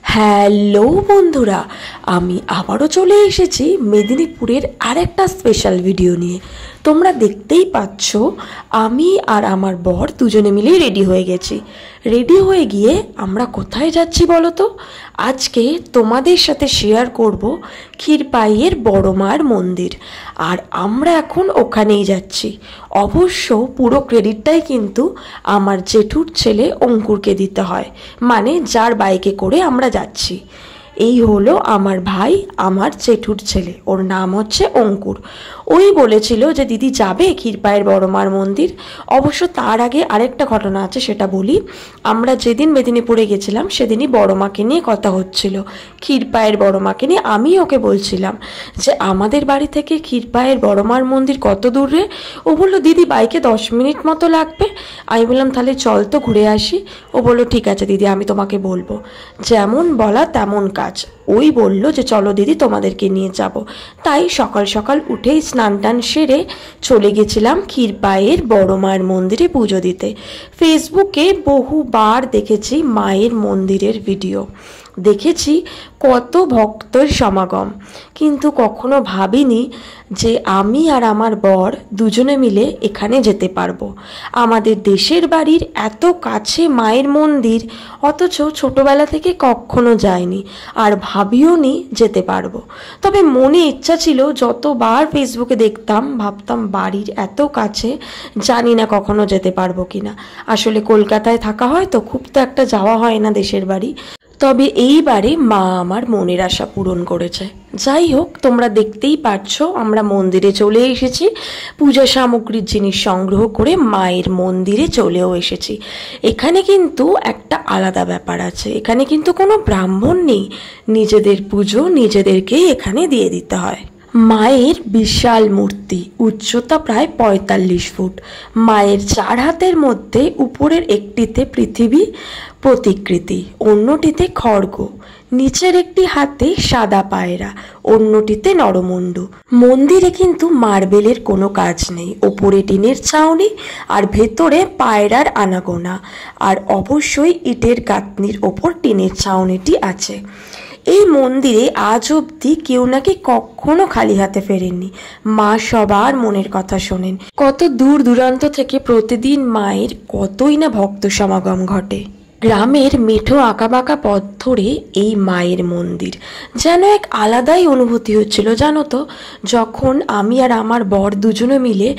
Hello বন্ধুরা, আমি আবারও চলে এসেছি মেদিনীপুরের আরেকটা স্পেশাল ভিডিও নিয়ে। তোমরা দেখতেই পাচ্ছ আমি আর আমার বর দুজনে মিলেই রেডি হয়ে গেছি। রেডি হয়ে গিয়ে আমরা কোথায় যাচ্ছি বলো তো? আজকে তোমাদের সাথে শেয়ার করব ক্ষীরপাইয়ের বড় মায়ের মন্দির, আর আমরা এখন ওখানেই যাচ্ছি। অবশ্য পুরো ক্রেডিটটাই কিন্তু আমার জেঠুর ছেলে অঙ্কুরকে দিতে হয়, মানে যার বাইকে করে আমরা যাচ্ছি। এই হলো আমার ভাই, আমার জেঠুর ছেলে, ওর নাম হচ্ছে অঙ্কুর। ওই বলেছিল যে দিদি যাবে ক্ষীরপাইয়ের বড় মার মন্দির। অবশ্য তার আগে আরেকটা ঘটনা আছে, সেটা বলি। আমরা যেদিন মেদিনীপুরে গেছিলাম সেদিনই বড় মাকে নিয়ে কথা হচ্ছিল, ক্ষীরপাইয়ের বড় মাকে নিয়ে। আমি ওকে বলছিলাম যে আমাদের বাড়ি থেকে ক্ষীরপাইয়ের বড় মার মন্দির কত দূরে? ও বললো দিদি বাইকে 10 মিনিট মতো লাগবে। আমি বললাম তাহলে চল তো ঘুরে আসি। ও বললো ঠিক আছে দিদি, আমি তোমাকে বলবো। যেমন বলা তেমন কাজ। ওই বলল যে চলো দিদি তোমাদেরকে নিয়ে যাব। তাই সকাল সকাল উঠেই স্নান টান সেরে চলে গেছিলাম ক্ষীরপাইয়ের বড় মায়ের মন্দিরে পুজো দিতে। ফেসবুকে বহুবার দেখেছি মায়ের মন্দিরের ভিডিও, দেখেছি কত ভক্তের সমাগম, কিন্তু কখনো ভাবিনি যে আমি আর আমার বর দুজনে মিলে এখানে যেতে পারবো। আমাদের দেশের বাড়ির এত কাছে মায়ের মন্দির, অথচ ছোটবেলা থেকে কখনো যাইনি, আর ভাবিও নি যেতে পারবো। তবে মনে ইচ্ছা ছিল, যতবার ফেসবুকে দেখতাম ভাবতাম বাড়ির এত কাছে, জানি না কখনো যেতে পারবো কিনা। আসলে কলকাতায় থাকা হয় তো, খুব তো একটা যাওয়া হয় না দেশের বাড়ি। তবে এইবারে মা আমার মনের আশা পূরণ করেছে। যাই হোক, তোমরা দেখতেই পাচ্ছ আমরা মন্দিরে চলে এসেছি। পূজা সামগ্রীর জিনিস সংগ্রহ করে মায়ের মন্দিরে চলেও এসেছি। এখানে কিন্তু একটা আলাদা ব্যাপার আছে, এখানে কিন্তু কোনো ব্রাহ্মণ নেই। নিজেদের পুজো নিজেদেরকেই এখানে দিয়ে দিতে হয়। মায়ের বিশাল মূর্তি, উচ্চতা প্রায় 45 ফুট। মায়ের 4 হাতের মধ্যে উপরের একটিতে পৃথিবী প্রতিকৃতি, অন্যটিতে খড়গ, নিচের একটি হাতে সাদা পায়রা, অন্যটিতে নরমুন্ডু। মন্দিরে কিন্তু মার্বেলের কোনো কাজ নেই, ওপরে টিনের ছাউনি আর ভেতরে পায়রার আনাগোনা, আর অবশ্যই ইটের গাঁথনির ওপর টিনের ছাউনিটি আছে। এই মন্দিরে আজ অবধি কেউ নাকি কখনো খালি হাতে ফেরেননি। মা সবার মনের কথা শোনেন। কত দূর দূরান্ত থেকে প্রতিদিন মায়ের কতই না ভক্ত সমাগম ঘটে। গ্রামের মেঠো আঁকাবাঁকা পথ ধরে এই মায়ের মন্দির, যেন এক আলাদাই অনুভূতি হচ্ছিল জানো তো। যখন আমি আর আমার বর দুজনে মিলে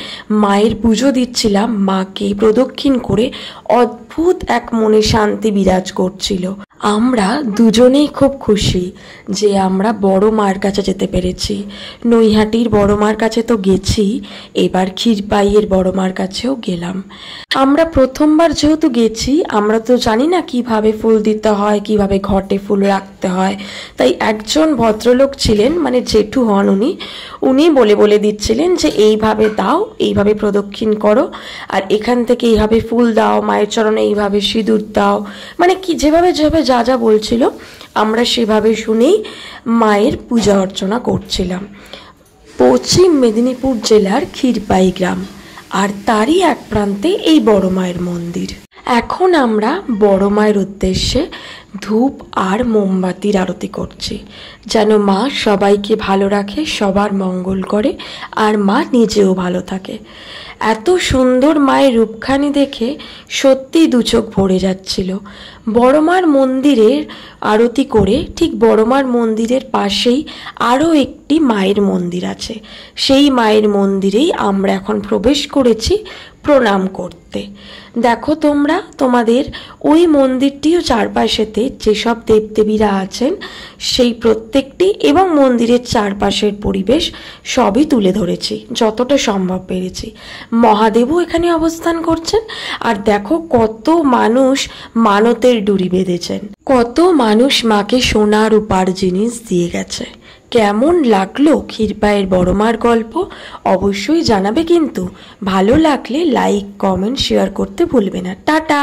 মায়ের পুজো দিচ্ছিলাম, মাকে প্রদক্ষিণ করে অদ্ভুত এক মনে শান্তি বিরাজ করছিল। আমরা দুজনেই খুব খুশি যে আমরা বড় মার কাছে যেতে পেরেছি। নৈহাটির বড় মার কাছে তো গেছি, এবার ক্ষীরপাইয়ের বড় মার কাছেও গেলাম। আমরা প্রথমবার যেহেতু গেছি, আমরা তো জানি না কিভাবে ফুল দিতে হয়, কিভাবে ঘটে ফুল রাখতে হয়। তাই একজন ভদ্রলোক ছিলেন, মানে জেঠু হন উনি বলে বলে দিচ্ছিলেন যে এইভাবে দাও, এইভাবে প্রদক্ষিণ করো, আর এখান থেকে এইভাবে ফুল দাও, মায়ের চরণে এইভাবে সিঁদুর দাও, মানে কি যেভাবে যেভাবে যা যা বলছিল আমরা সেভাবে শুনেই মায়ের পূজা অর্চনা করছিলাম। পশ্চিম মেদিনীপুর জেলার ক্ষীরপাই গ্রাম, আর তারই এক প্রান্তে এই বড় মায়ের মন্দির। এখন আমরা বড় মায়ের উদ্দেশ্যে ধূপ আর মোমবাতির আরতি করছি, যেন মা সবাইকে ভালো রাখে, সবার মঙ্গল করে, আর মা নিজেও ভালো থাকে। এত সুন্দর মায়ের রূপখানি দেখে সত্যি দু চোখ ভরে যাচ্ছিল। বড় মার মন্দিরের আরতি করে ঠিক বড় মার মন্দিরের পাশেই আরও একটি মায়ের মন্দির আছে। সেই মায়ের মন্দিরেই আমরা এখন প্রবেশ করেছি প্রণাম করতে। দেখো তোমরা, তোমাদের ওই মন্দিরটিও চারপাশেতে যেসব দেবদেবীরা আছেন সেই প্রত্যেকটি এবং মন্দিরের চারপাশের পরিবেশ সবই তুলে ধরেছি যতটা সম্ভব পেরেছি। মহাদেবও এখানে অবস্থান করছেন, আর দেখো কত মানুষ মানতের ডুরি বেঁধেছেন, কত মানুষ মাকে সোনা রূপার জিনিস দিয়ে গেছে। কেমন লাগলো ক্ষীরপাইয়ের বড় মার গল্প অবশ্যই জানাবে, কিন্তু ভালো লাগলে লাইক কমেন্ট শেয়ার করতে ভুলবে না। টাটা।